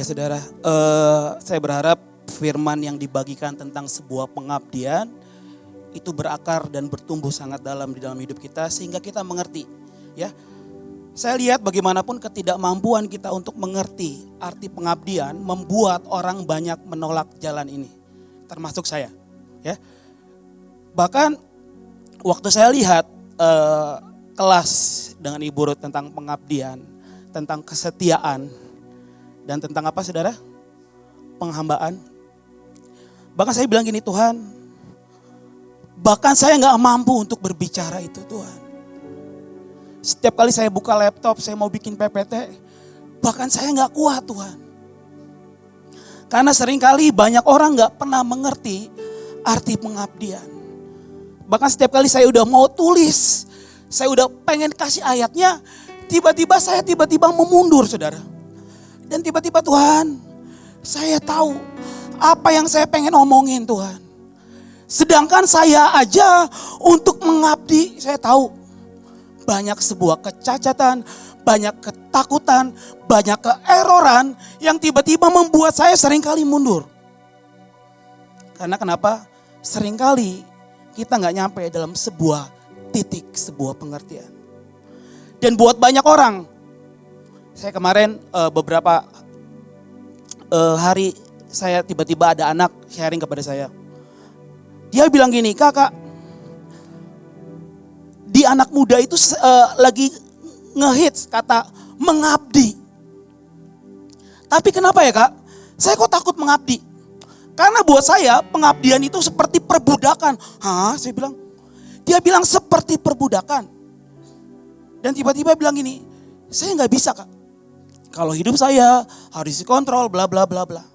Ya saudara, saya berharap firman yang dibagikan tentang sebuah pengabdian itu berakar dan bertumbuh sangat dalam di dalam hidup kita sehingga kita mengerti. Ya, saya lihat bagaimanapun ketidakmampuan kita untuk mengerti arti pengabdian membuat orang banyak menolak jalan ini, termasuk saya. Ya, bahkan waktu saya lihat kelas dengan Ibu Ruth tentang pengabdian, tentang kesetiaan, dan tentang apa saudara? Penghambaan. Bahkan saya bilang gini, Tuhan, bahkan saya gak mampu untuk berbicara itu Tuhan. Setiap kali saya buka laptop, saya mau bikin PPT, bahkan saya gak kuat Tuhan. Karena seringkali banyak orang gak pernah mengerti arti pengabdian. Bahkan setiap kali saya udah mau tulis, saya udah pengen kasih ayatnya, tiba-tiba saya memundur saudara. Dan tiba-tiba Tuhan, saya tahu apa yang saya pengen omongin Tuhan. Sedangkan saya aja untuk mengabdi, saya tahu banyak sebuah kecacatan, banyak ketakutan, banyak keeroran yang tiba-tiba membuat saya seringkali mundur. Karena kenapa? Seringkali kita gak nyampe dalam sebuah titik, sebuah pengertian. Dan buat banyak orang, saya kemarin beberapa hari saya tiba-tiba ada anak sharing kepada saya. Dia bilang gini, kakak, di anak muda itu lagi ngehits kata mengabdi. Tapi kenapa ya kak? Saya kok takut mengabdi? Karena buat saya pengabdian itu seperti perbudakan. Hah? Saya bilang, dia bilang seperti perbudakan. Dan tiba-tiba bilang gini, saya gak bisa kak. Kalau hidup saya harus dikontrol bla bla bla bla.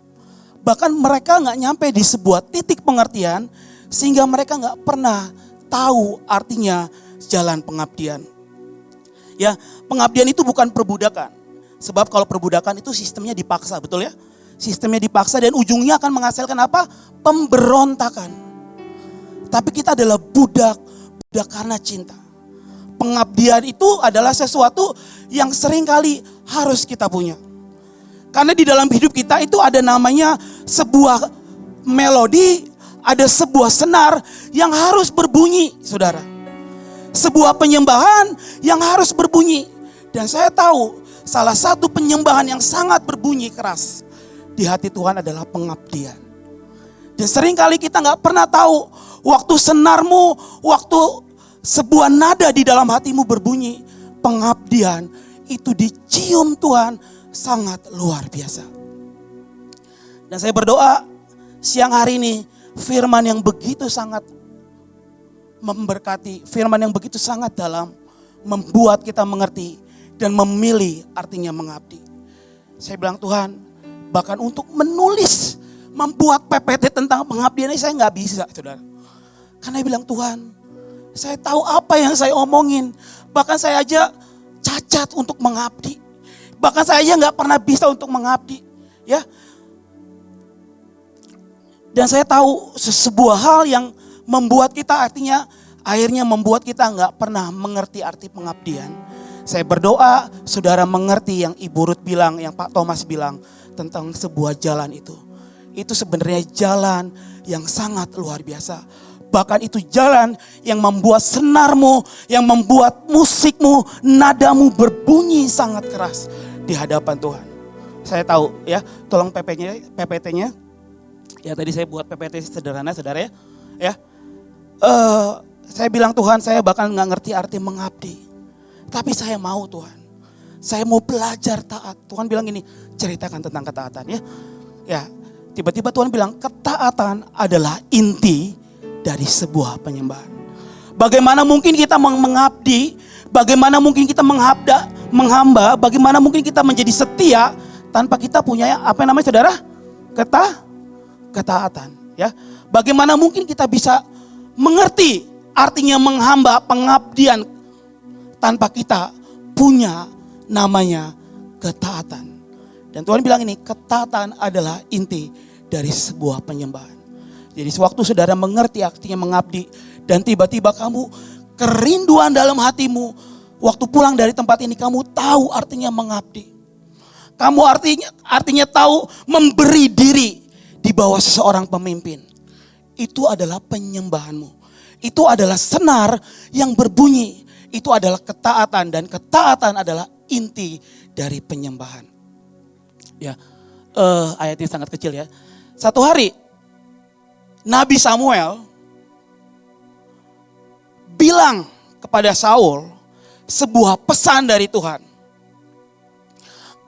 Bahkan mereka gak nyampe di sebuah titik pengertian sehingga mereka gak pernah tahu artinya jalan pengabdian. Ya, pengabdian itu bukan perbudakan. Sebab kalau perbudakan itu sistemnya dipaksa, betul ya? Sistemnya dipaksa dan ujungnya akan menghasilkan apa? Pemberontakan. Tapi kita adalah budak karena cinta. Pengabdian itu adalah sesuatu yang seringkali harus kita punya. Karena di dalam hidup kita itu ada namanya sebuah melodi, ada sebuah senar yang harus berbunyi, saudara. Sebuah penyembahan yang harus berbunyi. Dan saya tahu salah satu penyembahan yang sangat berbunyi keras di hati Tuhan adalah pengabdian. Dan seringkali kita gak pernah tahu waktu senarmu, waktu sebuah nada di dalam hatimu berbunyi, pengabdian itu dicium Tuhan sangat luar biasa. Dan saya berdoa siang hari ini firman yang begitu sangat memberkati, firman yang begitu sangat dalam membuat kita mengerti dan memilih artinya mengabdi. Saya bilang Tuhan, bahkan untuk menulis, membuat PPT tentang pengabdian ini saya gak bisa saudara. Karena bilang Tuhan, saya tahu apa yang saya omongin. Bahkan saya aja cacat untuk mengabdi. Bahkan saya aja gak pernah bisa untuk mengabdi. Ya. Dan saya tahu sebuah hal yang membuat kita akhirnya membuat kita gak pernah mengerti arti pengabdian. Saya berdoa saudara mengerti yang Ibu Ruth bilang, yang Pak Thomas bilang tentang sebuah jalan itu. Itu sebenarnya jalan yang sangat luar biasa. Bahkan itu jalan yang membuat senarmu, yang membuat musikmu, nadamu berbunyi sangat keras di hadapan Tuhan. Saya tahu ya, tolong PPT-nya. Ya tadi saya buat PPT sederhana saudara ya. Ya, saya bilang Tuhan saya bahkan gak ngerti arti mengabdi. Tapi saya mau Tuhan. Saya mau belajar taat. Tuhan bilang gini, ceritakan tentang ketaatan ya. Ya, tiba-tiba Tuhan bilang ketaatan adalah inti dari sebuah penyembahan. Bagaimana mungkin kita mengabdi, bagaimana mungkin kita menghamba, bagaimana mungkin kita menjadi setia tanpa kita punya apa namanya saudara? Ketaatan, ya. Bagaimana mungkin kita bisa mengerti artinya menghamba, pengabdian tanpa kita punya namanya ketaatan. Dan Tuhan bilang ini, ketaatan adalah inti dari sebuah penyembahan. Jadi sewaktu saudara mengerti artinya mengabdi dan tiba-tiba kamu kerinduan dalam hatimu, waktu pulang dari tempat ini kamu tahu artinya mengabdi. Kamu artinya tahu memberi diri di bawah seseorang pemimpin. Itu adalah penyembahanmu. Itu adalah senar yang berbunyi. Itu adalah ketaatan, dan ketaatan adalah inti dari penyembahan. Ya, ayatnya sangat kecil ya. Satu hari Nabi Samuel bilang kepada Saul sebuah pesan dari Tuhan.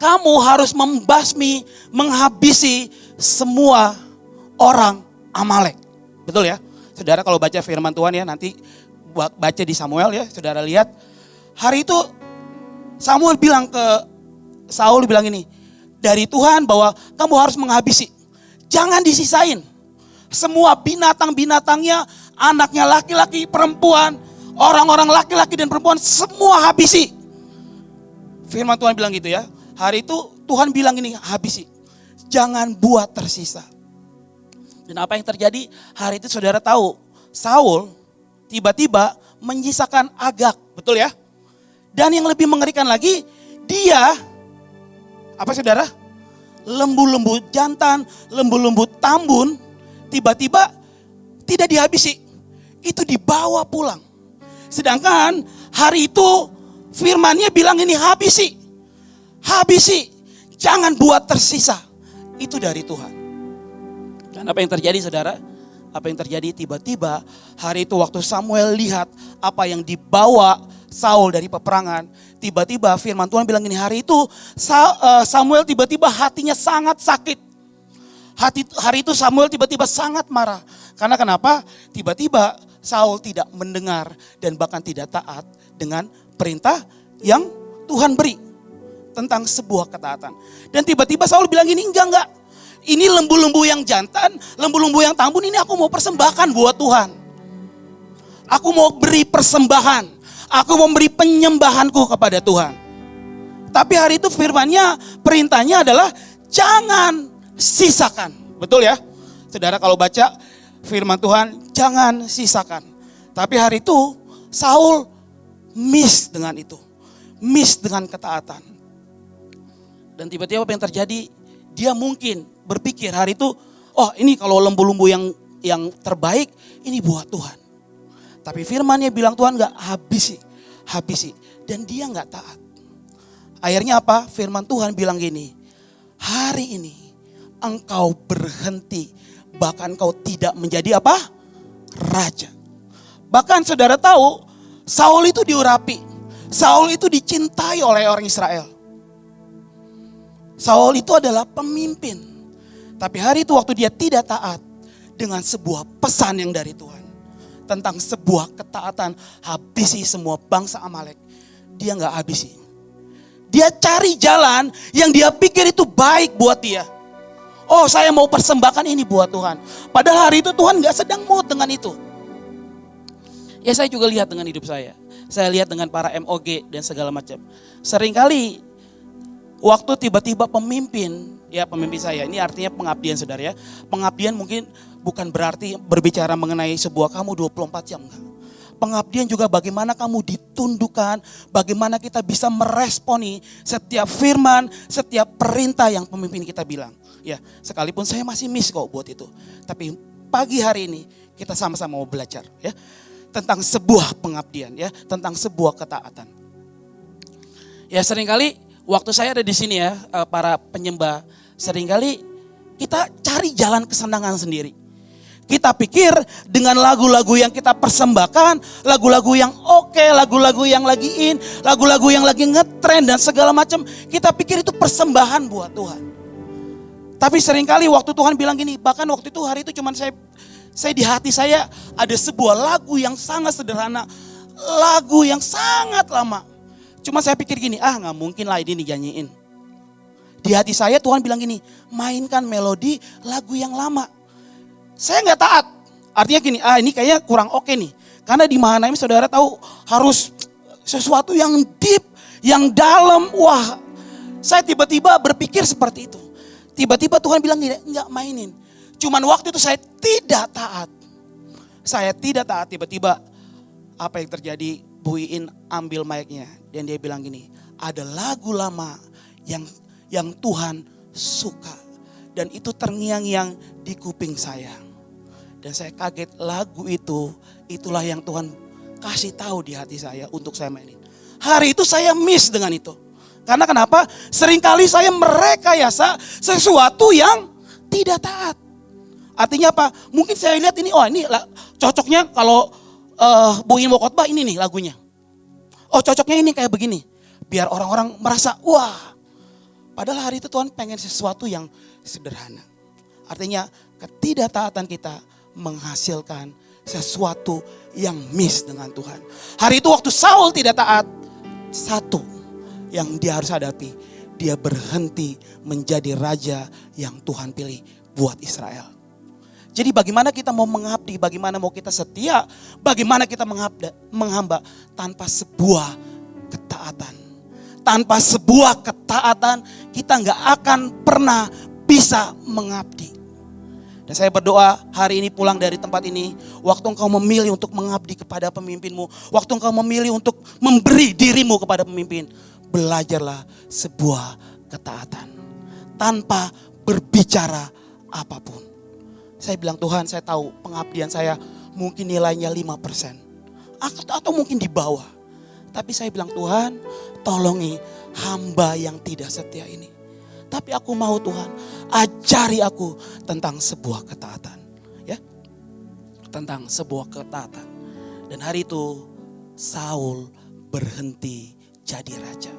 Kamu harus menghabisi semua orang Amalek. Betul ya? Saudara kalau baca firman Tuhan ya, nanti baca di Samuel ya, saudara lihat. Hari itu Samuel bilang ke Saul, bilang ini, dari Tuhan bahwa kamu harus menghabisi. Jangan disisain. Semua binatang-binatangnya, anaknya laki-laki, perempuan, orang-orang laki-laki dan perempuan, semua habisi. Firman Tuhan bilang gitu ya. Hari itu Tuhan bilang ini, habisi. Jangan buat tersisa. Dan apa yang terjadi? Hari itu saudara tahu, Saul tiba-tiba menyisakan Agag. Betul ya? Dan yang lebih mengerikan lagi, dia, apa saudara? Lembu-lembu jantan, lembu-lembu tambun, tiba-tiba tidak dihabisi. Itu dibawa pulang. Sedangkan hari itu firman-Nya bilang ini, habisi. Habisi, jangan buat tersisa. Itu dari Tuhan. Dan apa yang terjadi saudara? Apa yang terjadi? Tiba-tiba hari itu waktu Samuel lihat apa yang dibawa Saul dari peperangan. Tiba-tiba firman Tuhan bilang ini, hari itu Samuel tiba-tiba hatinya sangat sakit. Hari itu Samuel tiba-tiba sangat marah. Karena kenapa? Tiba-tiba Saul tidak mendengar dan bahkan tidak taat dengan perintah yang Tuhan beri tentang sebuah ketaatan. Dan tiba-tiba Saul bilang gini, enggak. Ini lembu-lembu yang jantan, lembu-lembu yang tambun, ini aku mau persembahkan buat Tuhan. Aku mau beri persembahan. Aku mau beri penyembahanku kepada Tuhan. Tapi hari itu firman-Nya, perintahnya adalah jangan sisakan. Betul ya? Saudara kalau baca firman Tuhan, jangan sisakan. Tapi hari itu Saul miss dengan itu. Miss dengan ketaatan. Dan tiba-tiba apa yang terjadi? Dia mungkin berpikir hari itu, oh ini kalau lembu-lembu yang terbaik, ini buat Tuhan. Tapi firman-Nya bilang Tuhan enggak, habisi. Dan dia enggak taat. Akhirnya apa? Firman Tuhan bilang gini, hari ini engkau berhenti, bahkan kau tidak menjadi apa? Raja. Bahkan saudara tahu, Saul itu diurapi. Saul itu dicintai oleh orang Israel. Saul itu adalah pemimpin. Tapi hari itu waktu dia tidak taat dengan sebuah pesan yang dari Tuhan. Tentang sebuah ketaatan, habisi semua bangsa Amalek. Dia gak habisi. Dia cari jalan yang dia pikir itu baik buat dia. Oh saya mau persembahkan ini buat Tuhan. Padahal hari itu Tuhan gak sedang mood dengan itu. Ya saya juga lihat dengan hidup saya. Saya lihat dengan para MOG dan segala macam. Seringkali waktu tiba-tiba pemimpin saya, ini artinya pengabdian saudara ya. Pengabdian mungkin bukan berarti berbicara mengenai sebuah kamu 24 jam. Enggak. Pengabdian juga bagaimana kamu ditundukkan, bagaimana kita bisa meresponi setiap firman, setiap perintah yang pemimpin kita bilang. Ya, sekalipun saya masih miss kok buat itu. Tapi pagi hari ini kita sama-sama mau belajar ya. Tentang sebuah pengabdian ya, tentang sebuah ketaatan. Ya seringkali waktu saya ada di sini ya, para penyembah, seringkali kita cari jalan kesenangan sendiri. Kita pikir dengan lagu-lagu yang kita persembahkan, lagu-lagu yang oke, lagu-lagu yang lagi in, lagu-lagu yang lagi ngetrend dan segala macam, kita pikir itu persembahan buat Tuhan. Tapi seringkali waktu Tuhan bilang gini, bahkan waktu itu hari itu cuman saya di hati saya ada sebuah lagu yang sangat sederhana, lagu yang sangat lama. Cuma saya pikir gini, gak mungkin lah ini dinyanyiin. Di hati saya Tuhan bilang gini, mainkan melodi lagu yang lama. Saya gak taat. Artinya gini, ini kayaknya kurang oke nih. Karena di Mahanaim saudara tahu harus sesuatu yang deep, yang dalam. Wah, saya tiba-tiba berpikir seperti itu. Tiba-tiba Tuhan bilang gini, enggak mainin. Cuman waktu itu saya tidak taat. Saya tidak taat, tiba-tiba apa yang terjadi? Bu Iin ambil mic-nya dan dia bilang gini, ada lagu lama yang Tuhan suka. Dan itu terngiang-ngiang di kuping saya. Dan saya kaget, lagu itu, itulah yang Tuhan kasih tahu di hati saya untuk saya mainin. Hari itu saya miss dengan itu. Karena kenapa? Seringkali saya merekayasa sesuatu yang tidak taat. Artinya apa? Mungkin saya lihat ini, oh ini cocoknya kalau Bu In mau khotbah ini nih lagunya. Oh cocoknya ini kayak begini. Biar orang-orang merasa, wah. Padahal hari itu Tuhan pengen sesuatu yang sederhana. Artinya ketidaktaatan kita menghasilkan sesuatu yang miss dengan Tuhan. Hari itu waktu Saul tidak taat, satu yang dia harus hadapi, dia berhenti menjadi raja yang Tuhan pilih buat Israel. Jadi bagaimana kita mau mengabdi, bagaimana mau kita setia, bagaimana kita menghamba tanpa sebuah ketaatan. Tanpa sebuah ketaatan kita nggak akan pernah bisa mengabdi. Dan saya berdoa hari ini pulang dari tempat ini, waktu engkau memilih untuk mengabdi kepada pemimpinmu, waktu engkau memilih untuk memberi dirimu kepada pemimpin, belajarlah sebuah ketaatan tanpa berbicara apapun. Saya bilang, Tuhan, saya tahu pengabdian saya mungkin nilainya 5% atau mungkin di bawah. Tapi saya bilang, Tuhan, tolongi hamba yang tidak setia ini. Tapi aku mau, Tuhan, ajari aku tentang sebuah ketaatan. Ya, tentang sebuah ketaatan. Dan hari itu Saul berhenti jadi raja.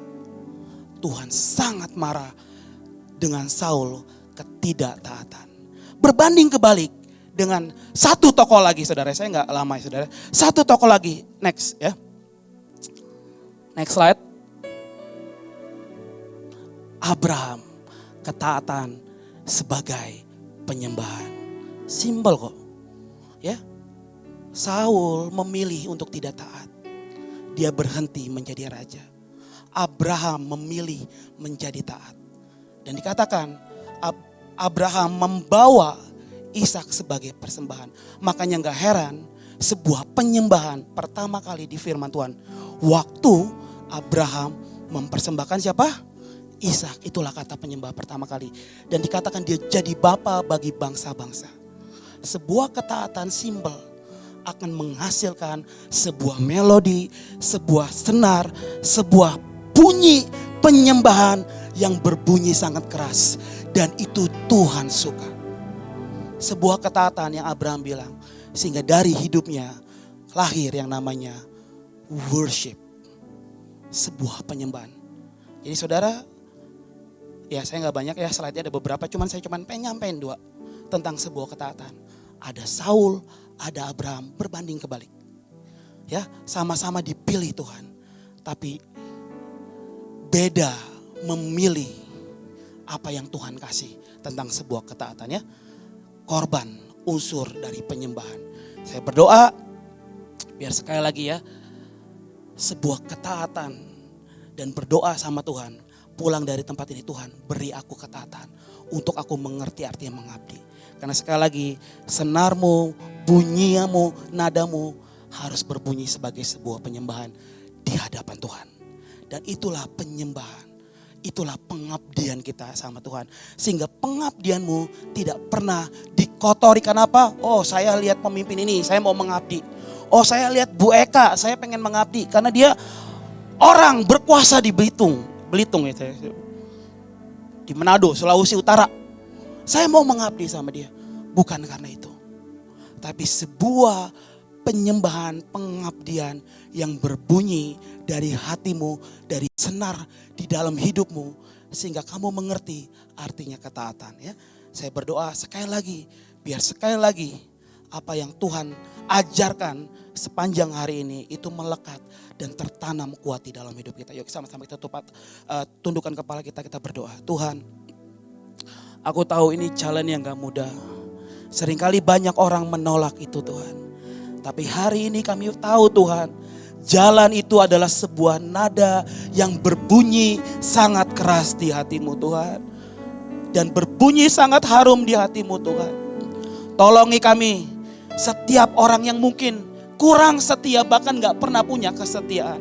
Tuhan sangat marah dengan Saul ketidaktaatan. Berbanding kebalik dengan satu tokoh lagi, saudara. Saya nggak lama ya, saudara. Satu tokoh lagi, next ya. Next slide. Abraham, ketaatan sebagai penyembahan. Simbol kok. Ya. Saul memilih untuk tidak taat. Dia berhenti menjadi raja. Abraham memilih menjadi taat. Dan dikatakan Abraham membawa Ishak sebagai persembahan. Makanya gak heran sebuah penyembahan pertama kali di firman Tuhan. Waktu Abraham mempersembahkan siapa? Ishak, itulah kata penyembah pertama kali. Dan dikatakan dia jadi bapa bagi bangsa-bangsa. Sebuah ketaatan simbol akan menghasilkan sebuah melodi, sebuah senar, sebuah bunyi penyembahan yang berbunyi sangat keras. Dan itu Tuhan suka. Sebuah ketaatan yang Abraham bilang. Sehingga dari hidupnya lahir yang namanya worship. Sebuah penyembahan. Jadi saudara, ya saya gak banyak ya, slide-nya ada beberapa. Saya pengen nyampein 2 tentang sebuah ketaatan. Ada Saul, ada Abraham, berbanding kebalik. Ya, sama-sama dipilih Tuhan. Tapi beda memilih apa yang Tuhan kasih tentang sebuah ketaatan ya. Korban, unsur dari penyembahan. Saya berdoa biar sekali lagi ya, sebuah ketaatan dan berdoa sama Tuhan. Pulang dari tempat ini, Tuhan beri aku ketaatan untuk aku mengerti artinya mengabdi. Karena sekali lagi senarmu, bunyimu, nadamu harus berbunyi sebagai sebuah penyembahan di hadapan Tuhan. Dan itulah penyembahan. Itulah pengabdian kita sama Tuhan. Sehingga pengabdianmu tidak pernah dikotori. Kenapa? Oh saya lihat pemimpin ini, saya mau mengabdi. Oh saya lihat Bu Eka, saya pengen mengabdi. Karena dia orang berkuasa di Belitung ya, di Manado, Sulawesi Utara. Saya mau mengabdi sama dia. Bukan karena itu. Tapi sebuah penyembahan, pengabdian yang berbunyi dari hatimu, dari senar di dalam hidupmu, sehingga kamu mengerti artinya ketaatan ya. Saya berdoa sekali lagi, biar sekali lagi apa yang Tuhan ajarkan sepanjang hari ini itu melekat dan tertanam kuat di dalam hidup kita. Yuk sama-sama kita tundukkan kepala kita berdoa. Tuhan, aku tahu ini jalan yang gak mudah. Seringkali banyak orang menolak itu Tuhan. Tapi hari ini kami tahu Tuhan, jalan itu adalah sebuah nada yang berbunyi sangat keras di hatimu Tuhan. Dan berbunyi sangat harum di hatimu Tuhan. Tolongi kami, setiap orang yang mungkin kurang setia bahkan gak pernah punya kesetiaan.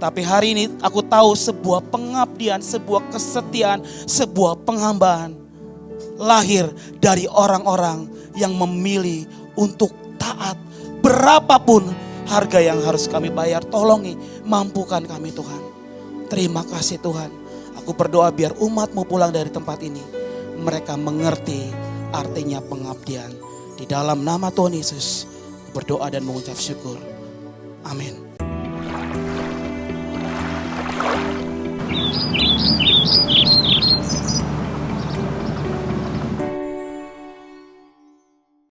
Tapi hari ini aku tahu sebuah pengabdian, sebuah kesetiaan, sebuah penghambaan lahir dari orang-orang yang memilih untuk taat. Berapapun harga yang harus kami bayar, tolongi, mampukan kami Tuhan. Terima kasih Tuhan. Aku berdoa biar umat-Mu pulang dari tempat ini, mereka mengerti artinya pengabdian. Di dalam nama Tuhan Yesus, berdoa dan mengucap syukur. Amin.